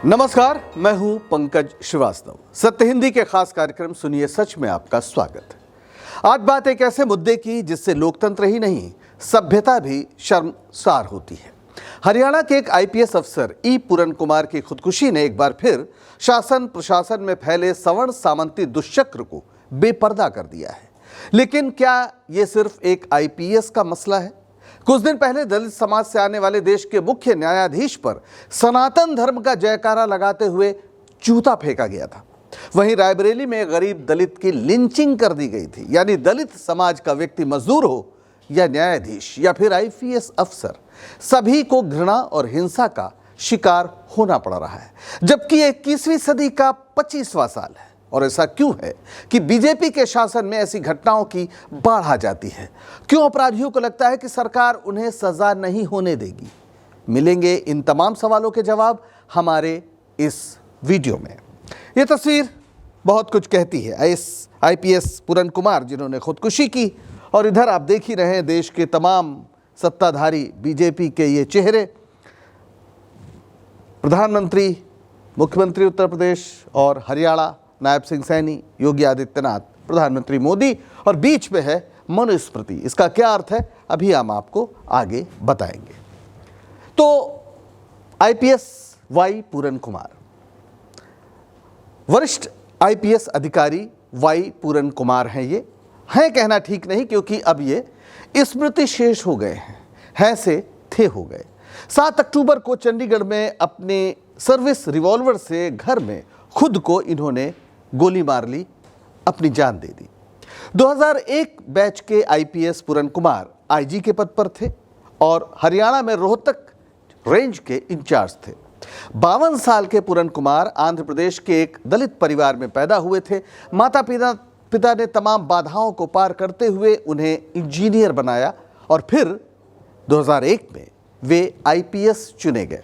नमस्कार, मैं हूं पंकज श्रीवास्तव। सत्य हिंदी के खास कार्यक्रम सुनिए सच में आपका स्वागत है। आज बात एक ऐसे मुद्दे की जिससे लोकतंत्र ही नहीं सभ्यता भी शर्मसार होती है। हरियाणा के एक आईपीएस अफसर ई पूरन कुमार की खुदकुशी ने एक बार फिर शासन प्रशासन में फैले सवर्ण सामंती दुष्चक्र को बेपर्दा कर दिया है। लेकिन क्या ये सिर्फ एक आईपीएस का मसला है? कुछ दिन पहले दलित समाज से आने वाले देश के मुख्य न्यायाधीश पर सनातन धर्म का जयकारा लगाते हुए जूता फेंका गया था। वहीं रायबरेली में गरीब दलित की लिंचिंग कर दी गई थी। यानी दलित समाज का व्यक्ति मजदूर हो या न्यायाधीश या फिर आईपीएस अफसर, सभी को घृणा और हिंसा का शिकार होना पड़ रहा है। जबकि 21वीं सदी का 25वां साल है। और ऐसा क्यों है कि बीजेपी के शासन में ऐसी घटनाओं की बाढ़ आ जाती है? क्यों अपराधियों को लगता है कि सरकार उन्हें सजा नहीं होने देगी? मिलेंगे इन तमाम सवालों के जवाब हमारे इस वीडियो में। यह तस्वीर बहुत कुछ कहती है। आईपीएस पूरन कुमार जिन्होंने खुदकुशी की, और इधर आप देख ही रहे हैं देश के तमाम सत्ताधारी बीजेपी के ये चेहरे, प्रधानमंत्री, मुख्यमंत्री उत्तर प्रदेश और हरियाणा नायब सिंह सैनी, योगी आदित्यनाथ, प्रधानमंत्री मोदी, और बीच में है मनुस्मृति। इसका क्या अर्थ है अभी हम आपको आगे बताएंगे। तो आईपीएस वाई पूरन कुमार, वरिष्ठ आईपीएस अधिकारी वाई पूरन कुमार हैं। ये हैं कहना ठीक नहीं, क्योंकि अब ये स्मृति शेष हो गए हैं से थे हो गए। 7 अक्टूबर को चंडीगढ़ में अपने सर्विस रिवॉल्वर से घर में खुद को इन्होंने गोली मार ली, अपनी जान दे दी। 2001 बैच के आईपीएस पूरन कुमार आईजी के पद पर थे और हरियाणा में रोहतक रेंज के इंचार्ज थे। 52 साल के पूरन कुमार आंध्र प्रदेश के एक दलित परिवार में पैदा हुए थे। माता पिता ने तमाम बाधाओं को पार करते हुए उन्हें इंजीनियर बनाया और फिर 2001 में वे आईपीएस चुने गए।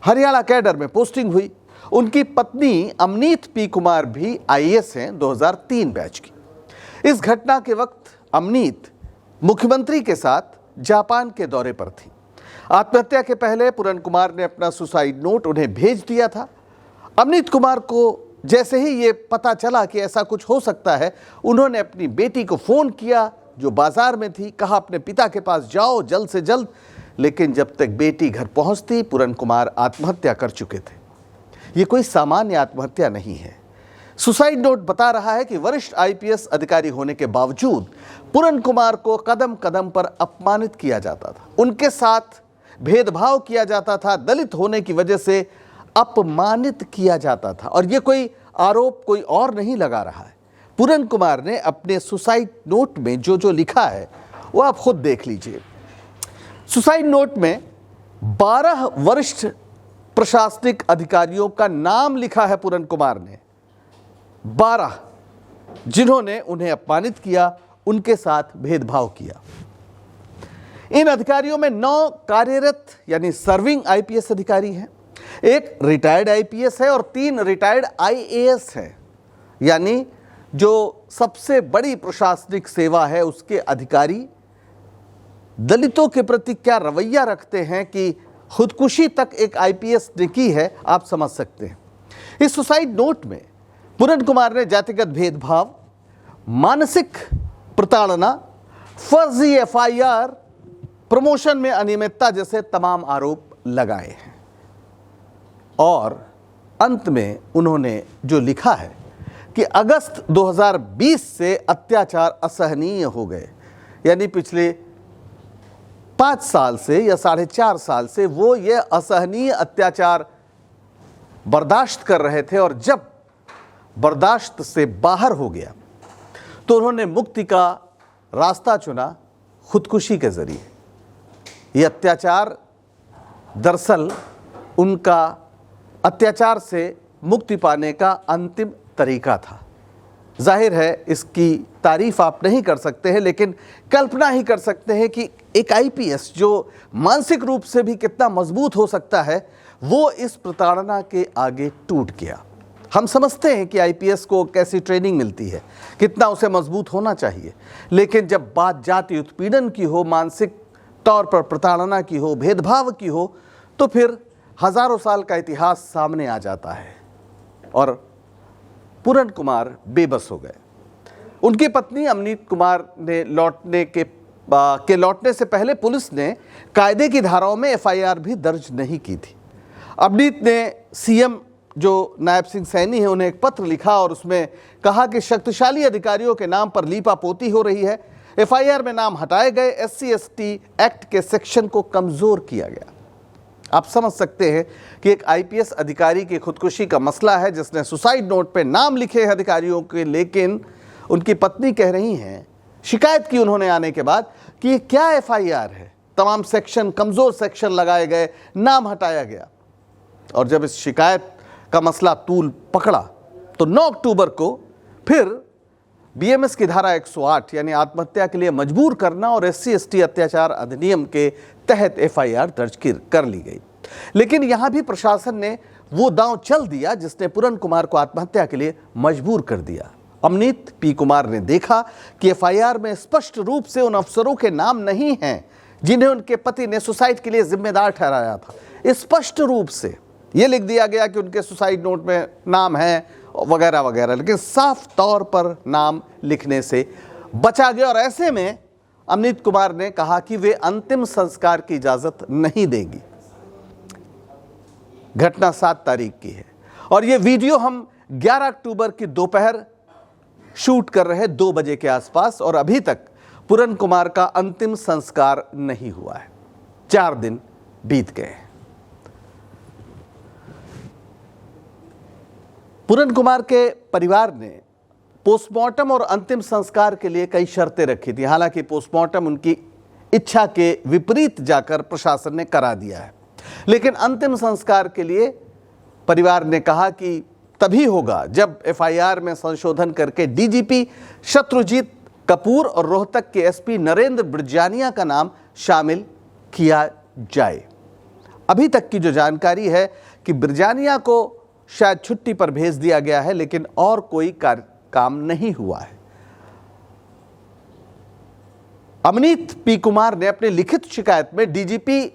हरियाणा कैडर में पोस्टिंग हुई। उनकी पत्नी अमनीत पी कुमार भी आईएएस हैं, 2003 बैच की। इस घटना के वक्त अमनीत मुख्यमंत्री के साथ जापान के दौरे पर थी। आत्महत्या के पहले पूरन कुमार ने अपना सुसाइड नोट उन्हें भेज दिया था। अमनीत कुमार को जैसे ही ये पता चला कि ऐसा कुछ हो सकता है, उन्होंने अपनी बेटी को फ़ोन किया जो बाजार में थी। कहा अपने पिता के पास जाओ जल्द से जल्द। लेकिन जब तक बेटी घर पहुंचती, पूरन कुमार आत्महत्या कर चुके थे। ये कोई सामान्य आत्महत्या नहीं है। सुसाइड नोट बता रहा है कि वरिष्ठ आईपीएस अधिकारी होने के बावजूद पूरन कुमार को कदम कदम पर अपमानित किया जाता था, उनके साथ भेदभाव किया जाता था, दलित होने की वजह से अपमानित किया जाता था। और ये कोई आरोप कोई और नहीं लगा रहा है। पूरन कुमार ने अपने सुसाइड नोट में जो लिखा है वो आप खुद देख लीजिए। सुसाइड नोट में 12 वरिष्ठ प्रशासनिक अधिकारियों का नाम लिखा है पूरन कुमार ने। 12 जिन्होंने उन्हें अपमानित किया, उनके साथ भेदभाव किया। इन अधिकारियों में 9 कार्यरत यानी सर्विंग आईपीएस अधिकारी हैं, एक रिटायर्ड आईपीएस है और 3 रिटायर्ड आईएएस हैं। यानी जो सबसे बड़ी प्रशासनिक सेवा है उसके अधिकारी दलितों के प्रति क्या रवैया रखते हैं कि खुदकुशी तक एक आईपीएस ने की है, आप समझ सकते हैं। इस सुसाइड नोट में पूरन कुमार ने जातिगत भेदभाव, मानसिक प्रताड़ना, फर्जी एफआईआर, प्रमोशन में अनियमितता जैसे तमाम आरोप लगाए हैं। और अंत में उन्होंने जो लिखा है कि अगस्त 2020 से अत्याचार असहनीय हो गए। यानी पिछले 5 साल से या 4.5 साल से वो ये असहनीय अत्याचार बर्दाश्त कर रहे थे, और जब बर्दाश्त से बाहर हो गया तो उन्होंने मुक्ति का रास्ता चुना, खुदकुशी के जरिए। ये अत्याचार दरअसल उनका अत्याचार से मुक्ति पाने का अंतिम तरीका था। जाहिर है इसकी तारीफ आप नहीं कर सकते हैं, लेकिन कल्पना ही कर सकते हैं कि एक आईपीएस जो मानसिक रूप से भी कितना मजबूत हो सकता है, वो इस प्रताड़ना के आगे टूट गया। हम समझते हैं कि आईपीएस को कैसी ट्रेनिंग मिलती है, कितना उसे मजबूत होना चाहिए, लेकिन जब बात जाति उत्पीड़न की हो, मानसिक तौर पर प्रताड़ना की हो, भेदभाव की हो, तो फिर हजारों साल का इतिहास सामने आ जाता है और पूरन कुमार बेबस हो गए। उनकी पत्नी अमनीत कुमार ने लौटने से पहले पुलिस ने कायदे की धाराओं में एफआईआर भी दर्ज नहीं की थी। अमनीत ने सीएम जो नायब सिंह सैनी है उन्हें एक पत्र लिखा और उसमें कहा कि शक्तिशाली अधिकारियों के नाम पर लीपापोती हो रही है, एफआईआर में नाम हटाए गए, SC/ST एक्ट के सेक्शन को कमजोर किया गया। आप समझ सकते हैं कि एक आईपीएस अधिकारी की खुदकुशी का मसला है जिसने सुसाइड नोट पे नाम लिखे हैं अधिकारियों के, लेकिन उनकी पत्नी कह रही हैं, शिकायत की उन्होंने आने के बाद, कि ये क्या एफआईआर है, तमाम सेक्शन कमजोर सेक्शन लगाए गए, नाम हटाया गया। और जब इस शिकायत का मसला तूल पकड़ा तो 9 अक्टूबर को फिर बीएमएस की धारा 108 यानी आत्महत्या के लिए मजबूर करना और SC/ST अत्याचार अधिनियम के तहत एफआईआर दर्ज कर ली गई। लेकिन यहां भी प्रशासन ने वो दांव चल दिया जिसने पूरन कुमार को आत्महत्या के लिए मजबूर कर दिया। अमनीत पी कुमार ने देखा कि एफआईआर में स्पष्ट रूप से उन अफसरों के नाम नहीं हैं जिन्हें उनके पति ने सुसाइड के लिए जिम्मेदार ठहराया था। स्पष्ट रूप से ये लिख दिया गया कि उनके सुसाइड नोट में नाम है वगैरह वगैरह, लेकिन साफ तौर पर नाम लिखने से बचा गया। और ऐसे में अमनीत कुमार ने कहा कि वे अंतिम संस्कार की इजाजत नहीं देंगी। घटना 7 तारीख की है और ये वीडियो हम 11 अक्टूबर की दोपहर शूट कर रहे 2 बजे के आसपास, और अभी तक पूरन कुमार का अंतिम संस्कार नहीं हुआ है। 4 दिन बीत गए हैं। पूरन कुमार के परिवार ने पोस्टमार्टम और अंतिम संस्कार के लिए कई शर्तें रखी थी। हालांकि पोस्टमार्टम उनकी इच्छा के विपरीत जाकर प्रशासन ने करा दिया है, लेकिन अंतिम संस्कार के लिए परिवार ने कहा कि तभी होगा जब एफआईआर में संशोधन करके डीजीपी शत्रुजीत कपूर और रोहतक के एसपी नरेंद्र बिरजानिया का नाम शामिल किया जाए। अभी तक की जो जानकारी है कि बिरजानिया को शायद छुट्टी पर भेज दिया गया है, लेकिन और कोई काम नहीं हुआ है। अमनीत पी कुमार ने अपनी लिखित शिकायत में डीजीपी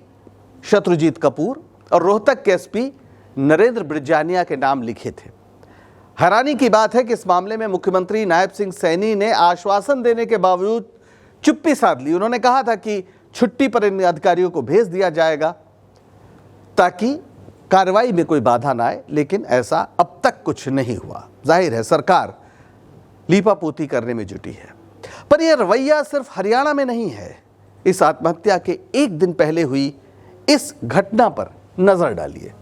शत्रुजीत कपूर और रोहतक के एसपी नरेंद्र बिरजानिया के नाम लिखे थे। हैरानी की बात है कि इस मामले में मुख्यमंत्री नायब सिंह सैनी ने आश्वासन देने के बावजूद चुप्पी साध ली। उन्होंने कहा था कि छुट्टी पर इन अधिकारियों को भेज दिया जाएगा ताकि कार्रवाई में कोई बाधा ना आए, लेकिन ऐसा अब तक कुछ नहीं हुआ। जाहिर है सरकार लीपापोती करने में जुटी है। पर यह रवैया सिर्फ हरियाणा में नहीं है। इस आत्महत्या के एक दिन पहले हुई इस घटना पर नजर डालिए।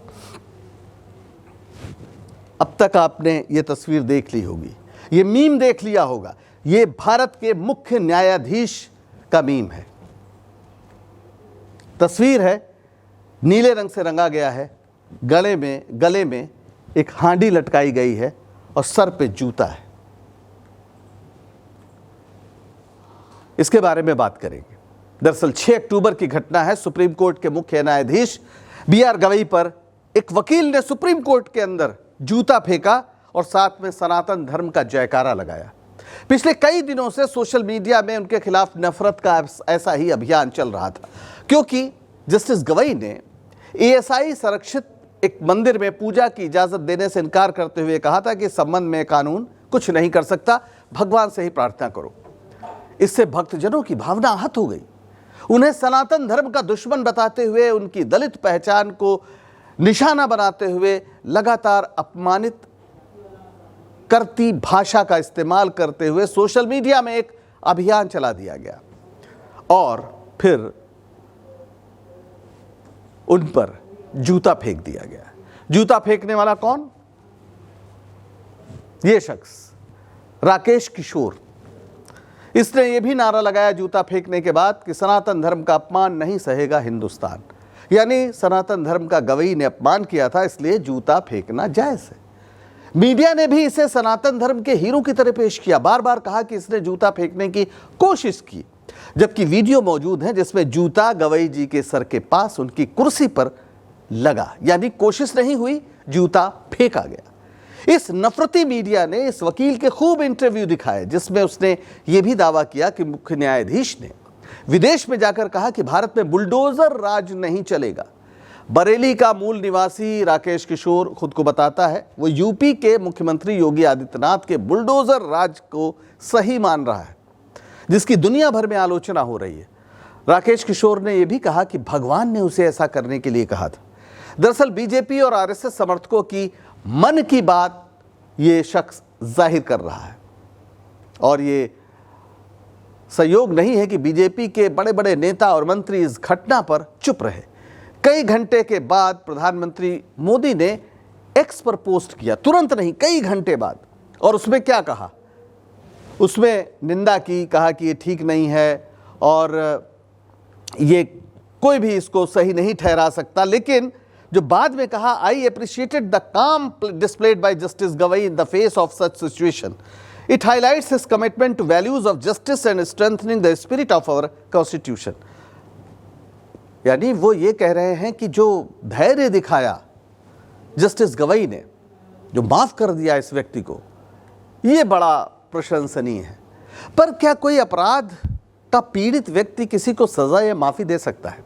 अब तक आपने ये तस्वीर देख ली होगी, ये मीम देख लिया होगा। ये भारत के मुख्य न्यायाधीश का मीम है। तस्वीर है, नीले रंग से रंगा गया है, गले में एक हांडी लटकाई गई है और सर पे जूता है। इसके बारे में बात करेंगे। दरअसल 6 अक्टूबर की घटना है। सुप्रीम कोर्ट के मुख्य न्यायाधीश BR गवई पर एक वकील ने सुप्रीम कोर्ट के अंदर जूता फेंका और साथ में सनातन धर्म का जयकारा लगाया। पिछले कई दिनों से सोशल मीडिया में उनके खिलाफ नफरत का ऐसा ही अभियान चल रहा था, क्योंकि जस्टिस गवई ने ASI संरक्षित एक मंदिर में पूजा की इजाजत देने से इनकार करते हुए कहा था कि इस संबंध में कानून कुछ नहीं कर सकता, भगवान से ही प्रार्थना करो। इससे भक्तजनों की भावना आहत हो गई। उन्हें सनातन धर्म का दुश्मन बताते हुए, उनकी दलित पहचान को निशाना बनाते हुए लगातार अपमानित करती भाषा का इस्तेमाल करते हुए सोशल मीडिया में एक अभियान चला दिया गया और फिर उन पर जूता फेंक दिया गया। जूता फेंकने वाला कौन? ये शख्स राकेश किशोर। इसने यह भी नारा लगाया जूता फेंकने के बाद कि सनातन धर्म का अपमान नहीं सहेगा हिंदुस्तान। यानी सनातन धर्म का गवई ने अपमान किया था, इसलिए जूता फेंकना जायज है। मीडिया ने भी इसे सनातन धर्म के हीरो की तरह पेश किया, बार बार कहा कि इसने जूता फेंकने की कोशिश की, जबकि वीडियो मौजूद है जिसमें जूता गवई जी के सर के पास उनकी कुर्सी पर लगा। यानी कोशिश नहीं हुई, जूता फेंका गया। इस नफरती मीडिया ने इस वकील के खूब इंटरव्यू दिखाए जिसमें उसने ये भी दावा किया कि मुख्य न्यायाधीश ने विदेश में जाकर कहा कि भारत में बुलडोजर राज नहीं चलेगा, बरेली का मूल निवासी राकेश किशोर खुद को बताता है वो यूपी के मुख्यमंत्री योगी आदित्यनाथ के बुलडोजर राज को सही मान रहा है, जिसकी दुनिया भर में आलोचना हो रही है। राकेश किशोर ने यह भी कहा कि भगवान ने उसे ऐसा करने के लिए कहा था। दरअसल बीजेपी और आरएसएस समर्थकों की मन की बात ये शख्स जाहिर कर रहा है, और ये संयोग नहीं है कि बीजेपी के बड़े बड़े नेता और मंत्री इस घटना पर चुप रहे। कई घंटे के बाद प्रधानमंत्री मोदी ने एक्स पर पोस्ट किया, तुरंत नहीं, कई घंटे बाद, और उसमें क्या कहा? उसमें निंदा की, कहा कि ये ठीक नहीं है और ये कोई भी इसको सही नहीं ठहरा सकता। लेकिन जो बाद में कहा, I appreciated the calm displayed by Justice Gavai in the face of such situation, it highlights his commitment to values of justice and strengthening the spirit of our constitution. यानी वो ये कह रहे हैं कि जो धैर्य दिखाया जस्टिस गवई ने, जो माफ कर दिया इस व्यक्ति को, ये बड़ा प्रशंसनीय है। पर क्या कोई अपराध का पीड़ित व्यक्ति किसी को सजा या माफी दे सकता है?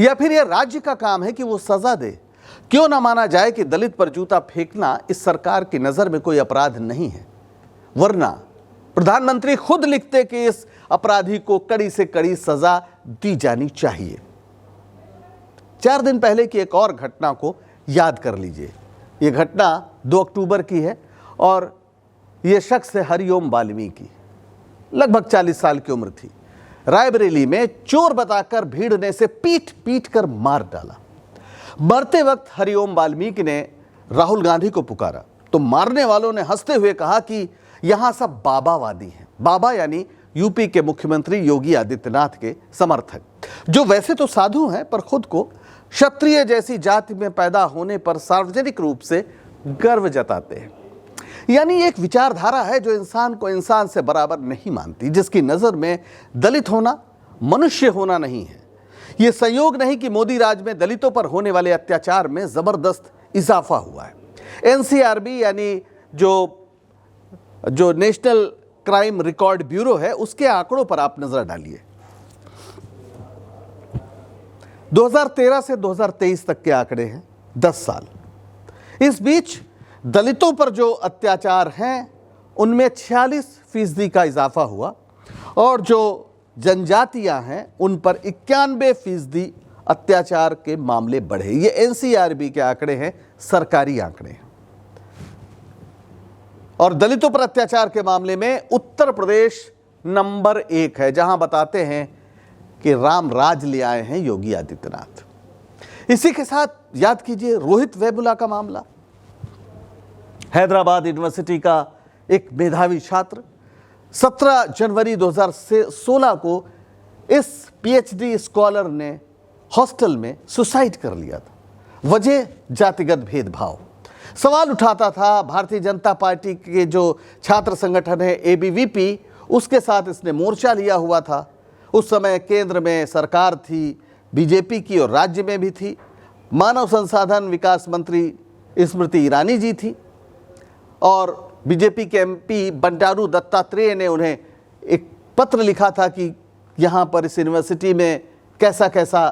या फिर यह राज्य का काम है कि वो सजा दे? क्यों ना माना जाए कि दलित पर जूता फेंकना इस सरकार की नजर में कोई अपराध नहीं है, वरना प्रधानमंत्री खुद लिखते कि इस अपराधी को कड़ी से कड़ी सजा दी जानी चाहिए। 4 दिन पहले की एक और घटना को याद कर लीजिए। ये घटना 2 अक्टूबर की है और ये शख्स है हरिओम वाल्मीकि, लगभग 40 साल की उम्र थी। रायबरेली में चोर बताकर भीड़ ने से पीट पीट कर मार डाला। मरते वक्त हरिओम वाल्मीकि ने राहुल गांधी को पुकारा तो मारने वालों ने हंसते हुए कहा कि यहां सब बाबावादी हैं। बाबा यानी यूपी के मुख्यमंत्री योगी आदित्यनाथ के समर्थक, जो वैसे तो साधु हैं पर खुद को क्षत्रिय जैसी जाति में पैदा होने पर सार्वजनिक रूप से गर्व जताते हैं। यानी एक विचारधारा है जो इंसान को इंसान से बराबर नहीं मानती, जिसकी नजर में दलित होना मनुष्य होना नहीं है। यह संयोग नहीं कि मोदी राज में दलितों पर होने वाले अत्याचार में जबरदस्त इजाफा हुआ है। एनसीआरबी यानी जो नेशनल क्राइम रिकॉर्ड ब्यूरो है, उसके आंकड़ों पर आप नजर डालिए। 2013 से 2023 तक के आंकड़े हैं, 10 साल। इस बीच दलितों पर जो अत्याचार हैं उनमें 46% का इजाफा हुआ और जो जनजातियां हैं उन पर 91% अत्याचार के मामले बढ़े। ये एनसीआरबी के आंकड़े हैं, सरकारी आंकड़े हैं। और दलितों पर अत्याचार के मामले में उत्तर प्रदेश नंबर 1 है, जहां बताते हैं कि राम राज ले आए हैं योगी आदित्यनाथ। इसी के साथ याद कीजिए रोहित वेमुला का मामला। हैदराबाद यूनिवर्सिटी का एक मेधावी छात्र 17 जनवरी 2016 को इस पीएचडी स्कॉलर ने हॉस्टल में सुसाइड कर लिया था। वजह जातिगत भेदभाव। सवाल उठाता था भारतीय जनता पार्टी के जो छात्र संगठन है एबीवीपी, उसके साथ इसने मोर्चा लिया हुआ था। उस समय केंद्र में सरकार थी बीजेपी की और राज्य में भी थी। मानव संसाधन विकास मंत्री स्मृति ईरानी जी थी और बीजेपी के एमपी बंडारू दत्तात्रेय ने उन्हें एक पत्र लिखा था कि यहाँ पर इस यूनिवर्सिटी में कैसा कैसा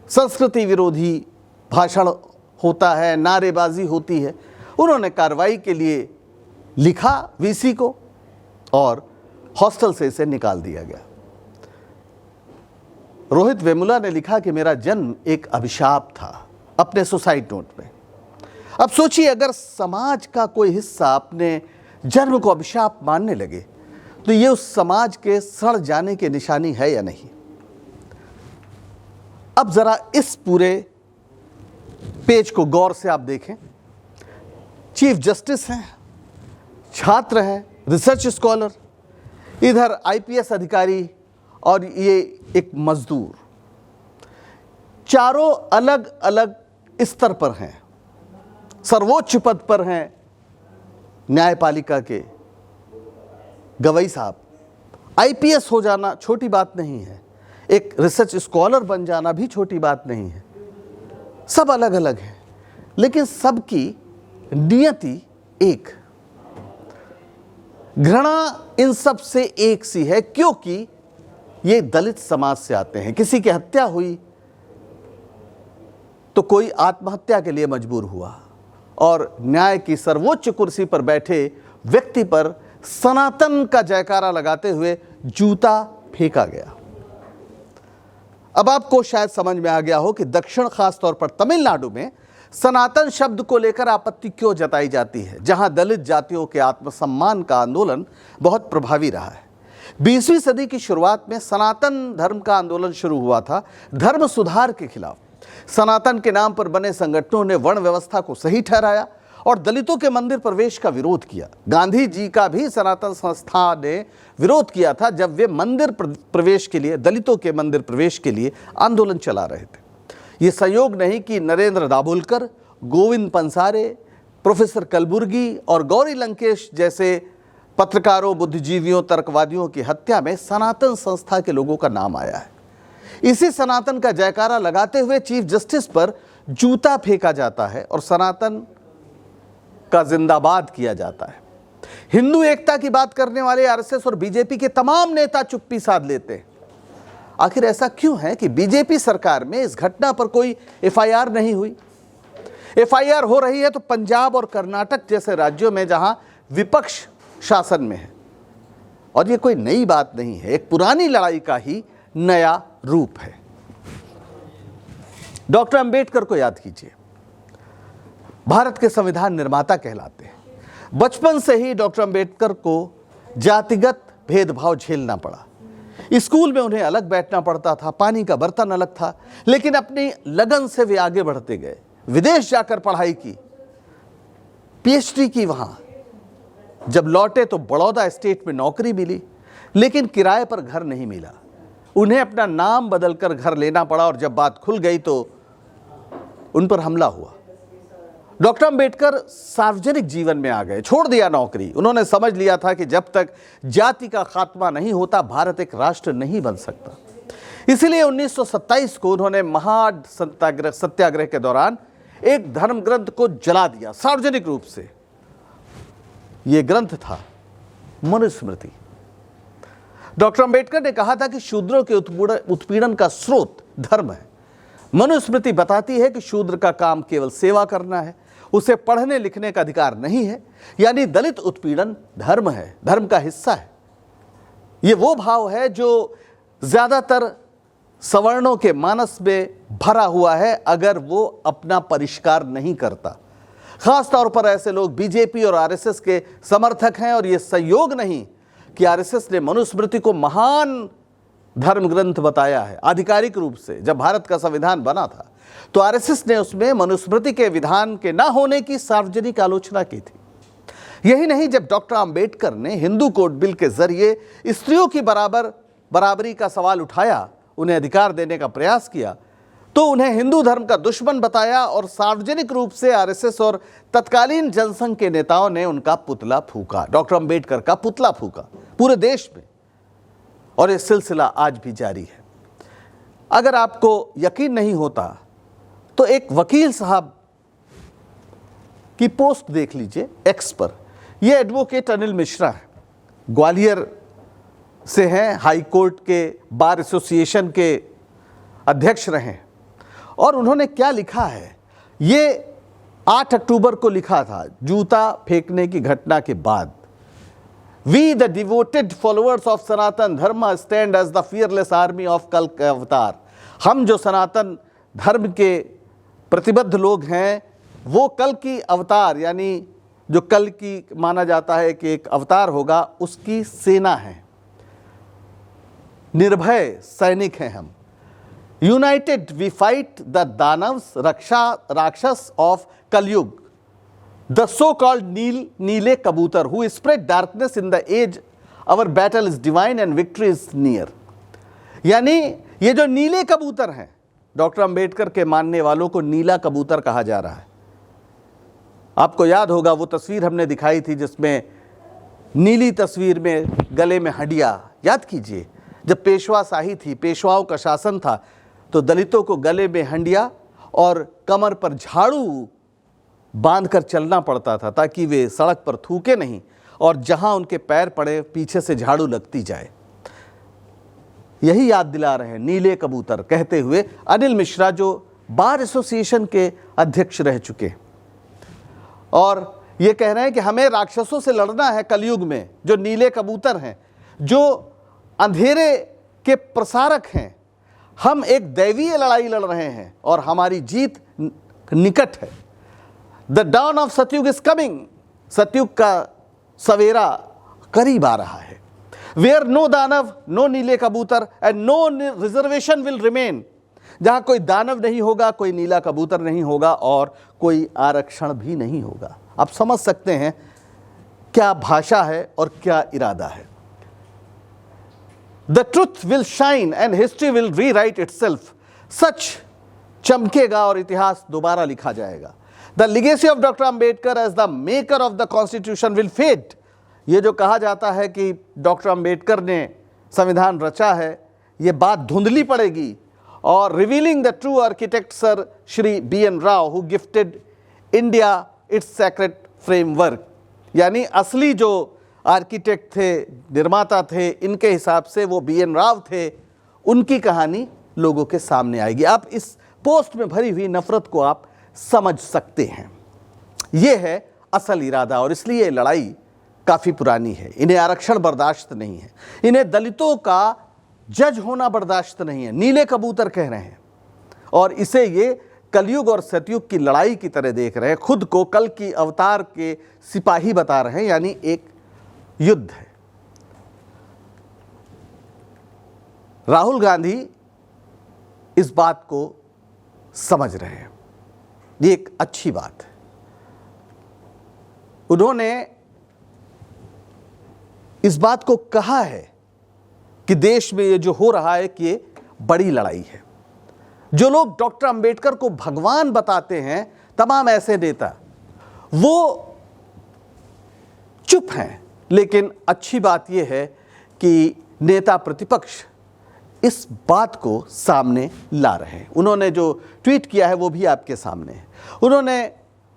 संस्कृति विरोधी भाषण होता है, नारेबाजी होती है। उन्होंने कार्रवाई के लिए लिखा वीसी को और हॉस्टल से इसे निकाल दिया गया। रोहित वेमुला ने लिखा कि मेरा जन्म एक अभिशाप था अपने सुसाइड नोट में। अब सोचिए अगर समाज का कोई हिस्सा अपने जन्म को अभिशाप मानने लगे तो ये उस समाज के सड़ जाने की निशानी है या नहीं। अब जरा इस पूरे पेज को गौर से आप देखें। चीफ जस्टिस हैं, छात्र हैं, रिसर्च स्कॉलर, इधर आईपीएस अधिकारी और ये एक मजदूर, चारों अलग अलग स्तर पर हैं, सर्वोच्च पद पर हैं न्यायपालिका के गवई साहब। आईपीएस हो जाना छोटी बात नहीं है, एक रिसर्च स्कॉलर बन जाना भी छोटी बात नहीं है। सब अलग अलग हैं, लेकिन सबकी नियति एक। घृणा इन सब से एक सी है, क्योंकि ये दलित समाज से आते हैं। किसी की हत्या हुई तो कोई आत्महत्या के लिए मजबूर हुआ और न्याय की सर्वोच्च कुर्सी पर बैठे व्यक्ति पर सनातन का जयकारा लगाते हुए जूता फेंका गया। अब आपको शायद समझ में आ गया हो कि दक्षिण, खास तौर पर तमिलनाडु में सनातन शब्द को लेकर आपत्ति क्यों जताई जाती है, जहां दलित जातियों के आत्मसम्मान का आंदोलन बहुत प्रभावी रहा है। 20वीं सदी की शुरुआत में सनातन धर्म का आंदोलन शुरू हुआ था, धर्म सुधार के खिलाफ। सनातन के नाम पर बने संगठनों ने वर्ण व्यवस्था को सही ठहराया और दलितों के मंदिर प्रवेश का विरोध किया। गांधी जी का भी सनातन संस्था ने विरोध किया था जब वे मंदिर प्रवेश के लिए, दलितों के मंदिर प्रवेश के लिए आंदोलन चला रहे थे। ये संयोग नहीं कि नरेंद्र दाभोलकर, गोविंद पंसारे, प्रोफेसर कलबुर्गी और गौरी लंकेश जैसे पत्रकारों, बुद्धिजीवियों, तर्कवादियों की हत्या में सनातन संस्था के लोगों का नाम आया है। इसी सनातन का जयकारा लगाते हुए चीफ जस्टिस पर जूता फेंका जाता है और सनातन का जिंदाबाद किया जाता है। हिंदू एकता की बात करने वाले आरएसएस और बीजेपी के तमाम नेता चुप्पी साध लेते हैं। आखिर ऐसा क्यों है कि बीजेपी सरकार में इस घटना पर कोई एफआईआर नहीं हुई? एफआईआर हो रही है तो पंजाब और कर्नाटक जैसे राज्यों में जहां विपक्ष शासन में है। और ये कोई नई बात नहीं है, एक पुरानी लड़ाई का ही नया रूप है। डॉक्टर अंबेडकर को याद कीजिए, भारत के संविधान निर्माता कहलाते हैं। बचपन से ही डॉक्टर अंबेडकर को जातिगत भेदभाव झेलना पड़ा। स्कूल में उन्हें अलग बैठना पड़ता था, पानी का बर्तन अलग था, लेकिन अपनी लगन से वे आगे बढ़ते गए। विदेश जाकर पढ़ाई की, पीएचडी की वहां। जब लौटे तो बड़ौदा स्टेट में नौकरी मिली, लेकिन किराए पर घर नहीं मिला। उन्हें अपना नाम बदलकर घर लेना पड़ा और जब बात खुल गई तो उन पर हमला हुआ। डॉक्टर अंबेडकर सार्वजनिक जीवन में आ गए, छोड़ दिया नौकरी। उन्होंने समझ लिया था कि जब तक जाति का खात्मा नहीं होता भारत एक राष्ट्र नहीं बन सकता। इसलिए 1927 को उन्होंने महाड सत्याग्रह के दौरान एक धर्म ग्रंथ को जला दिया सार्वजनिक रूप से। यह ग्रंथ था मनुस्मृति। डॉक्टर अंबेडकर ने कहा था कि शूद्रों के उत्पीड़न का स्रोत धर्म है। मनुस्मृति बताती है कि शूद्र का काम केवल सेवा करना है, उसे पढ़ने लिखने का अधिकार नहीं है। यानी दलित उत्पीड़न धर्म है, धर्म का हिस्सा है। ये वो भाव है जो ज्यादातर सवर्णों के मानस में भरा हुआ है अगर वो अपना परिष्कार नहीं करता। खास तौर पर ऐसे लोग बीजेपी और आरएसएस के समर्थक हैं। और ये संयोग नहीं कि आरएसएस ने मनुस्मृति को महान धर्म ग्रंथ बताया है आधिकारिक रूप से। जब भारत का संविधान बना था तो आरएसएस ने उसमें मनुस्मृति के विधान के ना होने की सार्वजनिक आलोचना की थी। यही नहीं, जब डॉक्टर अंबेडकर ने हिंदू कोड बिल के जरिए स्त्रियों की बराबरी का सवाल उठाया, उन्हें अधिकार देने का प्रयास किया, तो उन्हें हिंदू धर्म का दुश्मन बताया और सार्वजनिक रूप से आरएसएस और तत्कालीन जनसंघ के नेताओं ने उनका पुतला फूंका, डॉक्टर अंबेडकर का पुतला फूंका पूरे देश में। और ये सिलसिला आज भी जारी है। अगर आपको यकीन नहीं होता तो एक वकील साहब की पोस्ट देख लीजिए एक्स पर। ये एडवोकेट अनिल मिश्रा है, ग्वालियर से हैं, हाई कोर्ट के बार एसोसिएशन के अध्यक्ष रहे। और उन्होंने क्या लिखा है, ये 8 अक्टूबर को लिखा था, जूता फेंकने की घटना के बाद। We the devoted followers of Sanatan Dharma stand as the fearless army of कल के अवतार। हम जो सनातन धर्म के प्रतिबद्ध लोग हैं वो कल की अवतार, यानी जो कल की माना जाता है कि एक अवतार होगा, उसकी सेना है। निर्भय सैनिक हैं हम। यूनाइटेड वी फाइट द दानव्स राक्षस ऑफ कलयुग, the so-called नीले कबूतर who spread darkness in the age, our battle is divine and victory is near। यानी ये जो नीले कबूतर हैं, डॉक्टर अंबेडकर के मानने वालों को नीला कबूतर कहा जा रहा है। आपको याद होगा वो तस्वीर हमने दिखाई थी जिसमें नीली तस्वीर में गले में हंडिया, याद कीजिए जब पेशवा शाही थी, पेशवाओं का शासन था, तो दलितों को गले में हंडिया और कमर पर झाड़ू बांधकर चलना पड़ता था ताकि वे सड़क पर थूके नहीं और जहां उनके पैर पड़े पीछे से झाड़ू लगती जाए। यही याद दिला रहे हैं नीले कबूतर कहते हुए अनिल मिश्रा, जो बार एसोसिएशन के अध्यक्ष रह चुके और ये कह रहे हैं कि हमें राक्षसों से लड़ना है कलयुग में, जो नीले कबूतर हैं, जो अंधेरे के प्रसारक हैं। हम एक दैवीय लड़ाई लड़ रहे हैं और हमारी जीत निकट है। द डाउन ऑफ सतयुग इज कमिंग, सतयुग का सवेरा करीब आ रहा है। वेयर नो दानव, नो नीले कबूतर and no reservation will remain, जहां कोई दानव नहीं होगा, कोई नीला कबूतर नहीं होगा और कोई आरक्षण भी नहीं होगा। आप समझ सकते हैं क्या भाषा है और क्या इरादा है। The truth will shine and history will rewrite itself, सच चमकेगा और इतिहास दोबारा लिखा जाएगा। The legacy of doctor Ambedkar as the maker of the constitution will fade. ये जो कहा जाता है कि डॉक्टर अंबेडकर ने संविधान रचा है, ये बात धुंधली पड़ेगी। और revealing the true architect sir Shri BN Rao who gifted India its secret framework, यानी असली जो आर्किटेक्ट थे, निर्माता थे, इनके हिसाब से वो BN राव थे, उनकी कहानी लोगों के सामने आएगी। आप इस पोस्ट में भरी हुई नफरत को आप समझ सकते हैं। ये है असल इरादा और इसलिए लड़ाई काफ़ी पुरानी है। इन्हें आरक्षण बर्दाश्त नहीं है, इन्हें दलितों का जज होना बर्दाश्त नहीं है, नीले कबूतर कह रहे हैं और इसे ये कलयुग और सतयुग की लड़ाई की तरह देख रहे हैं। खुद को कल की अवतार के सिपाही बता रहे हैं, यानी एक युद्ध है। राहुल गांधी इस बात को समझ रहे हैं, ये एक अच्छी बात है। उन्होंने इस बात को कहा है कि देश में ये जो हो रहा है कि ये बड़ी लड़ाई है। जो लोग डॉक्टर अंबेडकर को भगवान बताते हैं, तमाम ऐसे नेता, वो चुप हैं। लेकिन अच्छी बात यह है कि नेता प्रतिपक्ष इस बात को सामने ला रहे हैं। उन्होंने जो ट्वीट किया है वो भी आपके सामने है। उन्होंने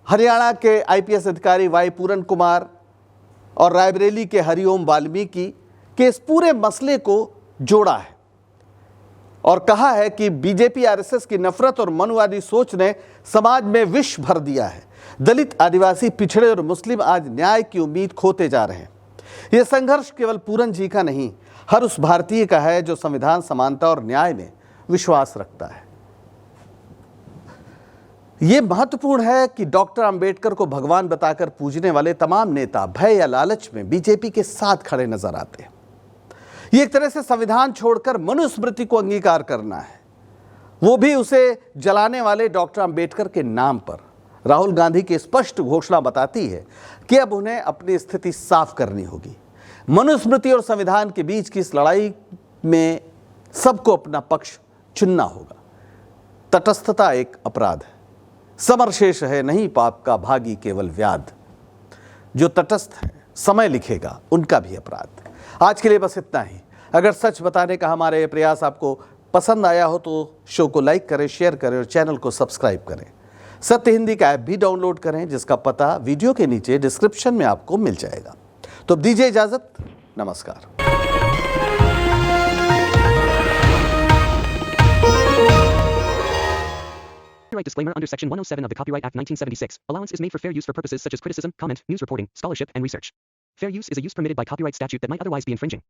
हरियाणा के IPS अधिकारी वाई पूरन कुमार और रायबरेली के हरिओम वाल्मीकि के इस पूरे मसले को जोड़ा है और कहा है कि बीजेपी RSS की नफरत और मनुवादी सोच ने समाज में विष भर दिया है। दलित, आदिवासी, पिछड़े और मुस्लिम आज न्याय की उम्मीद खोते जा रहे हैं। यह संघर्ष केवल पूरन जी का नहीं, हर उस भारतीय का है जो संविधान, समानता और न्याय में विश्वास रखता है। यह महत्वपूर्ण है कि डॉक्टर अंबेडकर को भगवान बताकर पूजने वाले तमाम नेता भय या लालच में बीजेपी के साथ खड़े नजर आते हैं। ये एक तरह से संविधान छोड़कर मनुस्मृति को अंगीकार करना है, वो भी उसे जलाने वाले डॉक्टर अंबेडकर के नाम पर। राहुल गांधी की स्पष्ट घोषणा बताती है कि अब उन्हें अपनी स्थिति साफ करनी होगी। मनुस्मृति और संविधान के बीच की इस लड़ाई में सबको अपना पक्ष चुनना होगा। तटस्थता एक अपराध है, समरशेष है नहीं पाप का भागी केवल व्याध। जो तटस्थ है समय लिखेगा उनका भी अपराध। आज के लिए बस इतना ही। अगर सच बताने का हमारा ये प्रयास आपको पसंद आया हो तो शो को लाइक करें, शेयर करें और चैनल को सब्सक्राइब करें। सत्य हिंदी का ऐप भी डाउनलोड करें, जिसका पता वीडियो के नीचे डिस्क्रिप्शन में आपको मिल जाएगा। तो दीजिए इजाजत, नमस्कार। Copyright disclaimer under Section 107 of the Copyright Act 1976. Allowance is made for fair use for purposes such as criticism, comment, news reporting, scholarship, and research. Fair use is a use permitted by copyright statute that might otherwise be infringing.